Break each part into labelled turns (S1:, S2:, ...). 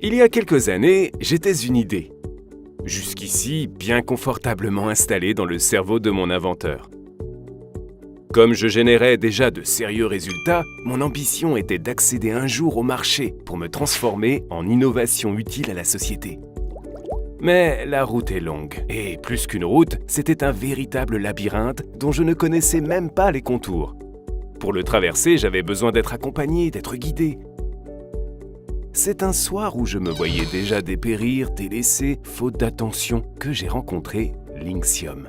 S1: Il y a quelques années, j'étais une idée. Jusqu'ici, bien confortablement installée dans le cerveau de mon inventeur. Comme je générais déjà de sérieux résultats, mon ambition était d'accéder un jour au marché pour me transformer en innovation utile à la société. Mais la route est longue, et plus qu'une route, c'était un véritable labyrinthe dont je ne connaissais même pas les contours. Pour le traverser, j'avais besoin d'être accompagné, d'être guidé. C'est un soir où je me voyais déjà dépérir, délaissé, faute d'attention, que j'ai rencontré Linxium.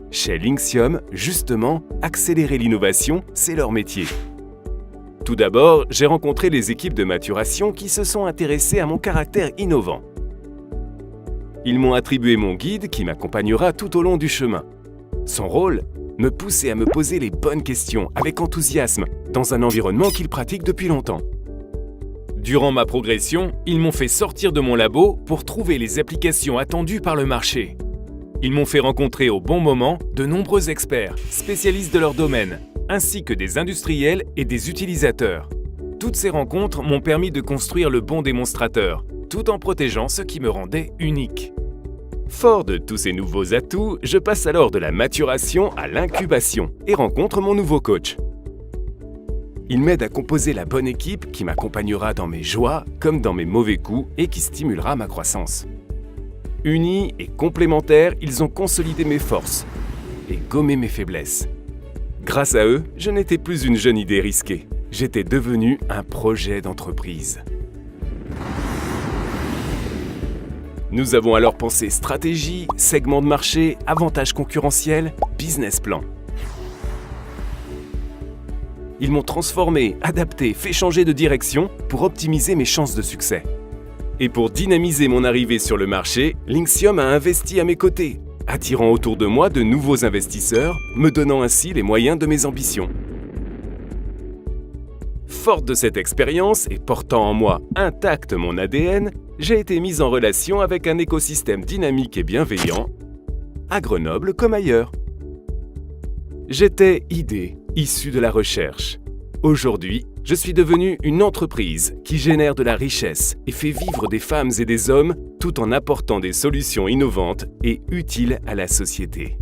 S1: Chez Linxium, justement, accélérer l'innovation, c'est leur métier. Tout d'abord, j'ai rencontré les équipes de maturation qui se sont intéressées à mon caractère innovant. Ils m'ont attribué mon guide qui m'accompagnera tout au long du chemin. Son rôle, me pousser à me poser les bonnes questions avec enthousiasme dans un environnement qu'ils pratiquent depuis longtemps. Durant ma progression, ils m'ont fait sortir de mon labo pour trouver les applications attendues par le marché. Ils m'ont fait rencontrer au bon moment de nombreux experts, spécialistes de leur domaine, ainsi que des industriels et des utilisateurs. Toutes ces rencontres m'ont permis de construire le bon démonstrateur, tout en protégeant ce qui me rendait unique. Fort de tous ces nouveaux atouts, je passe alors de la maturation à l'incubation et rencontre mon nouveau coach. Il m'aide à composer la bonne équipe qui m'accompagnera dans mes joies comme dans mes mauvais coups et qui stimulera ma croissance. Unis et complémentaires, ils ont consolidé mes forces et gommé mes faiblesses. Grâce à eux, je n'étais plus une jeune idée risquée. J'étais devenu un projet d'entreprise. Nous avons alors pensé stratégie, segment de marché, avantages concurrentiels, business plan. Ils m'ont transformé, adapté, fait changer de direction pour optimiser mes chances de succès. Et pour dynamiser mon arrivée sur le marché, Linxium a investi à mes côtés, attirant autour de moi de nouveaux investisseurs, me donnant ainsi les moyens de mes ambitions. Forte de cette expérience et portant en moi intact mon ADN, j'ai été mise en relation avec un écosystème dynamique et bienveillant, à Grenoble comme ailleurs. J'étais idée, issue de la recherche. Aujourd'hui, je suis devenue une entreprise qui génère de la richesse et fait vivre des femmes et des hommes tout en apportant des solutions innovantes et utiles à la société.